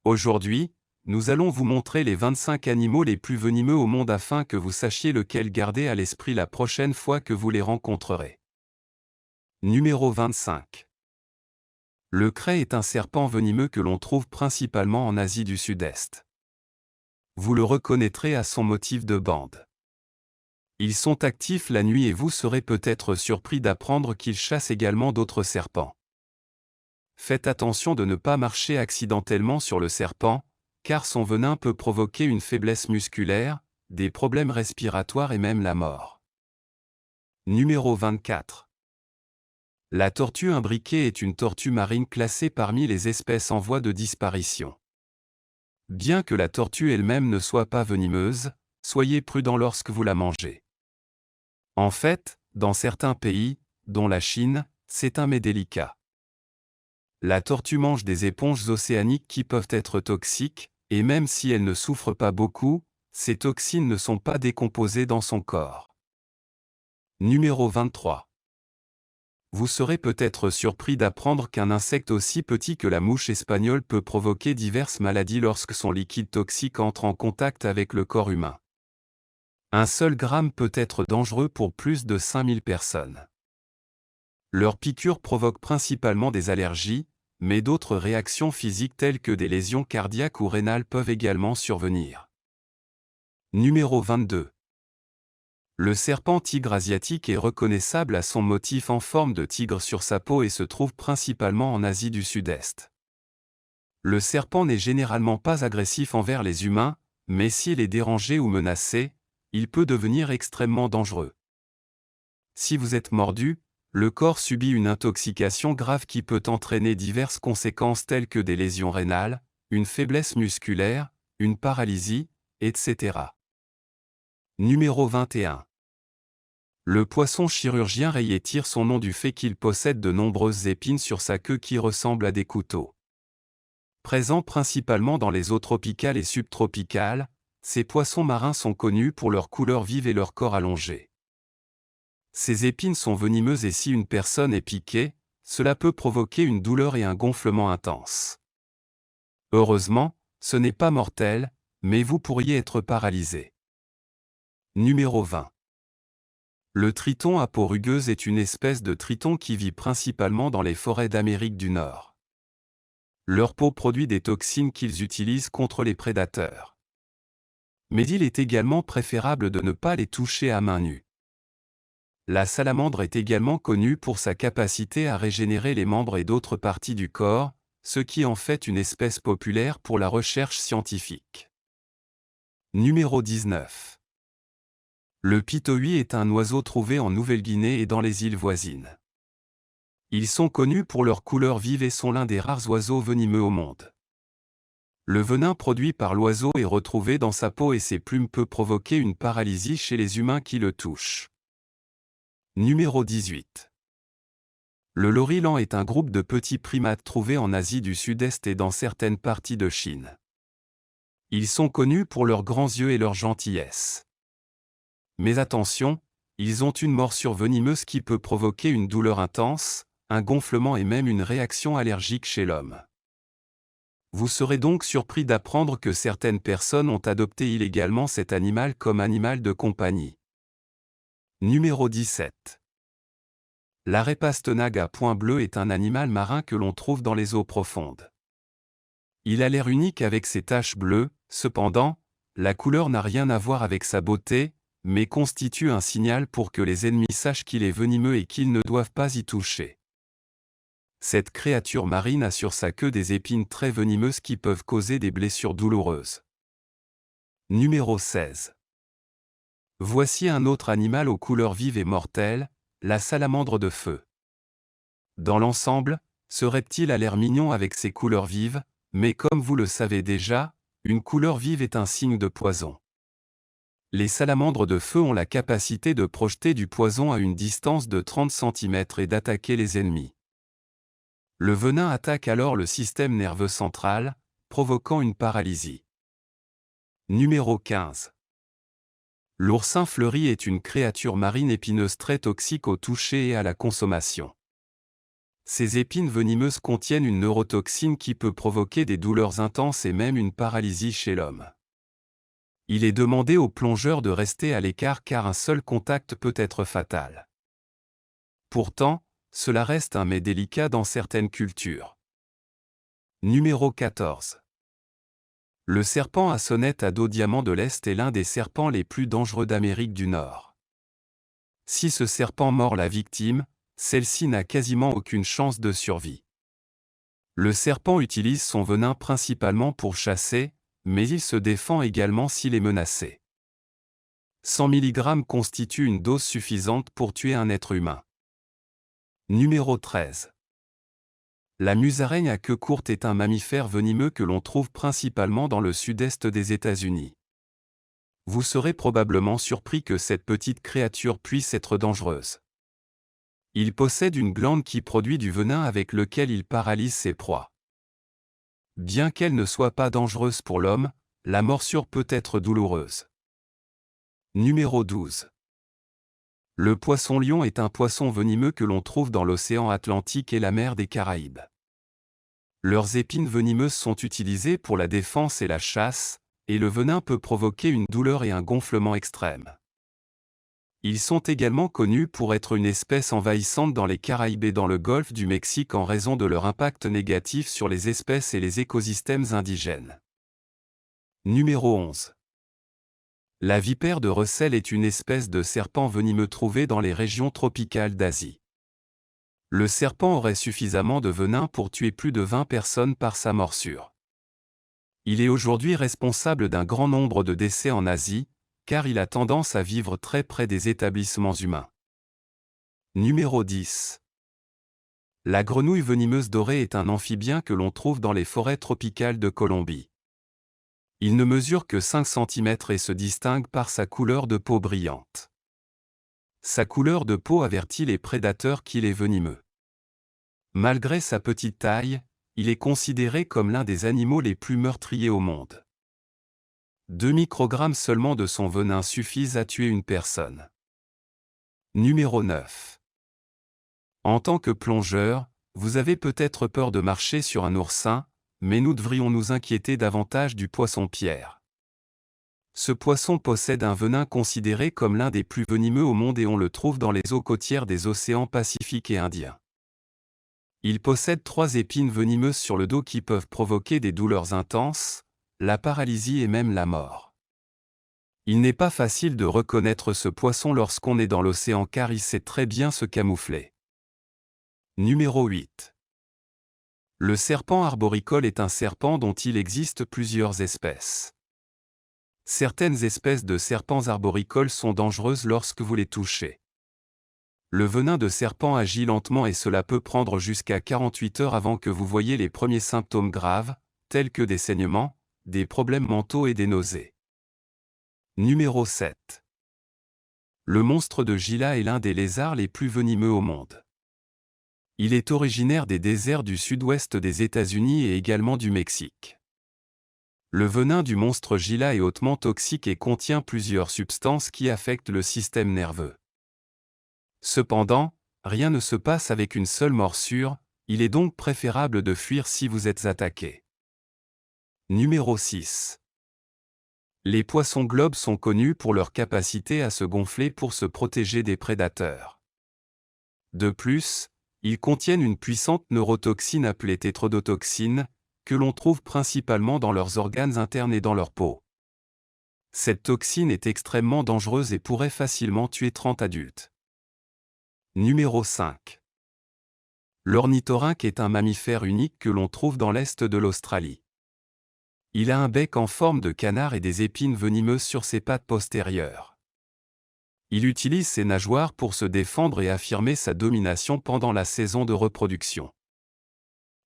Aujourd'hui, nous allons vous montrer les 25 animaux les plus venimeux au monde afin que vous sachiez lequel garder à l'esprit la prochaine fois que vous les rencontrerez. Numéro 25. Le craie est un serpent venimeux que l'on trouve principalement en Asie du Sud-Est. Vous le reconnaîtrez à son motif de bande. Ils sont actifs la nuit et vous serez peut-être surpris d'apprendre qu'ils chassent également d'autres serpents. Faites attention de ne pas marcher accidentellement sur le serpent, car son venin peut provoquer une faiblesse musculaire, des problèmes respiratoires et même la mort. Numéro 24. La tortue imbriquée est une tortue marine classée parmi les espèces en voie de disparition. Bien que la tortue elle-même ne soit pas venimeuse, soyez prudent lorsque vous la mangez. En fait, dans certains pays, dont la Chine, c'est un mets délicat. La tortue mange des éponges océaniques qui peuvent être toxiques, et même si elle ne souffre pas beaucoup, ces toxines ne sont pas décomposées dans son corps. Numéro 23. Vous serez peut-être surpris d'apprendre qu'un insecte aussi petit que la mouche espagnole peut provoquer diverses maladies lorsque son liquide toxique entre en contact avec le corps humain. Un seul gramme peut être dangereux pour plus de 5000 personnes. Leur piqûre provoque principalement des allergies, mais d'autres réactions physiques telles que des lésions cardiaques ou rénales peuvent également survenir. Numéro 22. Le serpent tigre asiatique est reconnaissable à son motif en forme de tigre sur sa peau et se trouve principalement en Asie du Sud-Est. Le serpent n'est généralement pas agressif envers les humains, mais s'il est dérangé ou menacé, il peut devenir extrêmement dangereux. Si vous êtes mordu, le corps subit une intoxication grave qui peut entraîner diverses conséquences telles que des lésions rénales, une faiblesse musculaire, une paralysie, etc. Numéro 21. Le poisson chirurgien rayé tire son nom du fait qu'il possède de nombreuses épines sur sa queue qui ressemblent à des couteaux. Présents principalement dans les eaux tropicales et subtropicales, ces poissons marins sont connus pour leur couleur vive et leur corps allongé. Ces épines sont venimeuses et si une personne est piquée, cela peut provoquer une douleur et un gonflement intense. Heureusement, ce n'est pas mortel, mais vous pourriez être paralysé. Numéro 20. Le triton à peau rugueuse est une espèce de triton qui vit principalement dans les forêts d'Amérique du Nord. Leur peau produit des toxines qu'ils utilisent contre les prédateurs. Mais il est également préférable de ne pas les toucher à main nue. La salamandre est également connue pour sa capacité à régénérer les membres et d'autres parties du corps, ce qui en fait une espèce populaire pour la recherche scientifique. Numéro 19. Le pitohui est un oiseau trouvé en Nouvelle-Guinée et dans les îles voisines. Ils sont connus pour leur couleur vive et sont l'un des rares oiseaux venimeux au monde. Le venin produit par l'oiseau est retrouvé dans sa peau et ses plumes peut provoquer une paralysie chez les humains qui le touchent. Numéro 18. Le lorilan est un groupe de petits primates trouvés en Asie du Sud-Est et dans certaines parties de Chine. Ils sont connus pour leurs grands yeux et leur gentillesse. Mais attention, ils ont une morsure venimeuse qui peut provoquer une douleur intense, un gonflement et même une réaction allergique chez l'homme. Vous serez donc surpris d'apprendre que certaines personnes ont adopté illégalement cet animal comme animal de compagnie. Numéro 17. L'arrêt pastenag à point bleu est un animal marin que l'on trouve dans les eaux profondes. Il a l'air unique avec ses taches bleues, cependant, la couleur n'a rien à voir avec sa beauté, mais constitue un signal pour que les ennemis sachent qu'il est venimeux et qu'ils ne doivent pas y toucher. Cette créature marine a sur sa queue des épines très venimeuses qui peuvent causer des blessures douloureuses. Numéro 16. Voici un autre animal aux couleurs vives et mortelles, la salamandre de feu. Dans l'ensemble, ce reptile a l'air mignon avec ses couleurs vives, mais comme vous le savez déjà, une couleur vive est un signe de poison. Les salamandres de feu ont la capacité de projeter du poison à une distance de 30 cm et d'attaquer les ennemis. Le venin attaque alors le système nerveux central, provoquant une paralysie. Numéro 15. L'oursin fleuri est une créature marine épineuse très toxique au toucher et à la consommation. Ces épines venimeuses contiennent une neurotoxine qui peut provoquer des douleurs intenses et même une paralysie chez l'homme. Il est demandé aux plongeurs de rester à l'écart car un seul contact peut être fatal. Pourtant, cela reste un mets délicat dans certaines cultures. Numéro 14. Le serpent à sonnette à dos diamant de l'Est est l'un des serpents les plus dangereux d'Amérique du Nord. Si ce serpent mord la victime, celle-ci n'a quasiment aucune chance de survie. Le serpent utilise son venin principalement pour chasser, mais il se défend également s'il est menacé. 100 mg constitue une dose suffisante pour tuer un être humain. Numéro 13. La musaraigne à queue courte est un mammifère venimeux que l'on trouve principalement dans le sud-est des États-Unis. Vous serez probablement surpris que cette petite créature puisse être dangereuse. Il possède une glande qui produit du venin avec lequel il paralyse ses proies. Bien qu'elle ne soit pas dangereuse pour l'homme, la morsure peut être douloureuse. Numéro 12. Le poisson-lion est un poisson venimeux que l'on trouve dans l'océan Atlantique et la mer des Caraïbes. Leurs épines venimeuses sont utilisées pour la défense et la chasse, et le venin peut provoquer une douleur et un gonflement extrême. Ils sont également connus pour être une espèce envahissante dans les Caraïbes et dans le golfe du Mexique en raison de leur impact négatif sur les espèces et les écosystèmes indigènes. Numéro 11. La vipère de Russell est une espèce de serpent venimeux trouvé dans les régions tropicales d'Asie. Le serpent aurait suffisamment de venin pour tuer plus de 20 personnes par sa morsure. Il est aujourd'hui responsable d'un grand nombre de décès en Asie, car il a tendance à vivre très près des établissements humains. Numéro 10. La grenouille venimeuse dorée est un amphibien que l'on trouve dans les forêts tropicales de Colombie. Il ne mesure que 5 cm et se distingue par sa couleur de peau brillante. Sa couleur de peau avertit les prédateurs qu'il est venimeux. Malgré sa petite taille, il est considéré comme l'un des animaux les plus meurtriers au monde. 2 microgrammes seulement de son venin suffisent à tuer une personne. Numéro 9. En tant que plongeur, vous avez peut-être peur de marcher sur un oursin, mais nous devrions nous inquiéter davantage du poisson-pierre. Ce poisson possède un venin considéré comme l'un des plus venimeux au monde et on le trouve dans les eaux côtières des océans Pacifique et Indien. Il possède 3 épines venimeuses sur le dos qui peuvent provoquer des douleurs intenses, la paralysie et même la mort. Il n'est pas facile de reconnaître ce poisson lorsqu'on est dans l'océan car il sait très bien se camoufler. Numéro 8. Le serpent arboricole est un serpent dont il existe plusieurs espèces. Certaines espèces de serpents arboricoles sont dangereuses lorsque vous les touchez. Le venin de serpent agit lentement et cela peut prendre jusqu'à 48 heures avant que vous voyiez les premiers symptômes graves, tels que des saignements, des problèmes mentaux et des nausées. Numéro 7. Le monstre de Gila est l'un des lézards les plus venimeux au monde. Il est originaire des déserts du sud-ouest des États-Unis et également du Mexique. Le venin du monstre Gila est hautement toxique et contient plusieurs substances qui affectent le système nerveux. Cependant, rien ne se passe avec une seule morsure, il est donc préférable de fuir si vous êtes attaqué. Numéro 6. Les poissons globes sont connus pour leur capacité à se gonfler pour se protéger des prédateurs. De plus, ils contiennent une puissante neurotoxine appelée tétrodotoxine, que l'on trouve principalement dans leurs organes internes et dans leur peau. Cette toxine est extrêmement dangereuse et pourrait facilement tuer 30 adultes. Numéro 5. L'ornithorynque est un mammifère unique que l'on trouve dans l'est de l'Australie. Il a un bec en forme de canard et des épines venimeuses sur ses pattes postérieures. Il utilise ses nageoires pour se défendre et affirmer sa domination pendant la saison de reproduction.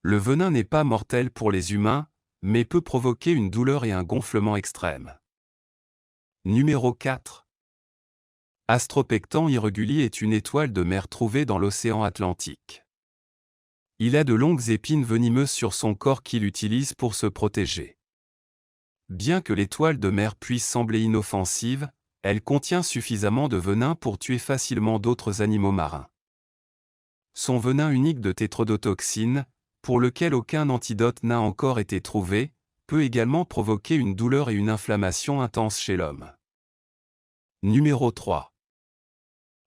Le venin n'est pas mortel pour les humains, mais peut provoquer une douleur et un gonflement extrême. Numéro 4. Astropecten irreguli est une étoile de mer trouvée dans l'océan Atlantique. Il a de longues épines venimeuses sur son corps qu'il utilise pour se protéger. Bien que l'étoile de mer puisse sembler inoffensive, elle contient suffisamment de venin pour tuer facilement d'autres animaux marins. Son venin unique de tétrodotoxine, pour lequel aucun antidote n'a encore été trouvé, peut également provoquer une douleur et une inflammation intense chez l'homme. Numéro 3.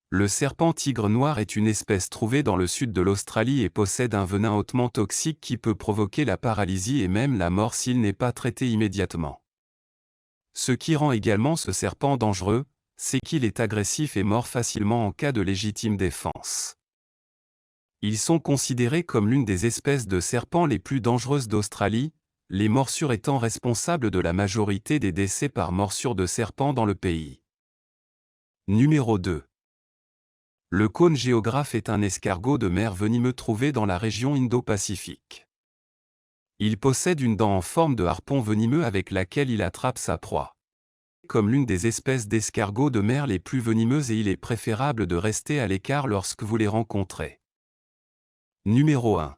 Le serpent tigre noir est une espèce trouvée dans le sud de l'Australie et possède un venin hautement toxique qui peut provoquer la paralysie et même la mort s'il n'est pas traité immédiatement. Ce qui rend également ce serpent dangereux, c'est qu'il est agressif et mord facilement en cas de légitime défense. Ils sont considérés comme l'une des espèces de serpents les plus dangereuses d'Australie, les morsures étant responsables de la majorité des décès par morsure de serpent dans le pays. Numéro 2. Le cône géographe est un escargot de mer venimeux trouvé dans la région Indo-Pacifique. Il possède une dent en forme de harpon venimeux avec laquelle il attrape sa proie. Comme l'une des espèces d'escargots de mer les plus venimeuses et il est préférable de rester à l'écart lorsque vous les rencontrez. Numéro 1.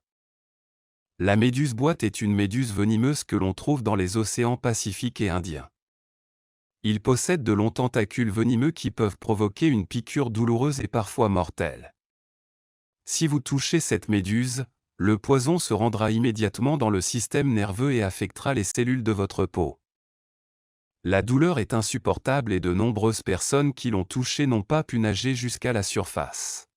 La méduse boîte est une méduse venimeuse que l'on trouve dans les océans Pacifique et Indien. Il possède de longs tentacules venimeux qui peuvent provoquer une piqûre douloureuse et parfois mortelle. Si vous touchez cette méduse, le poison se rendra immédiatement dans le système nerveux et affectera les cellules de votre peau. La douleur est insupportable et de nombreuses personnes qui l'ont touché n'ont pas pu nager jusqu'à la surface.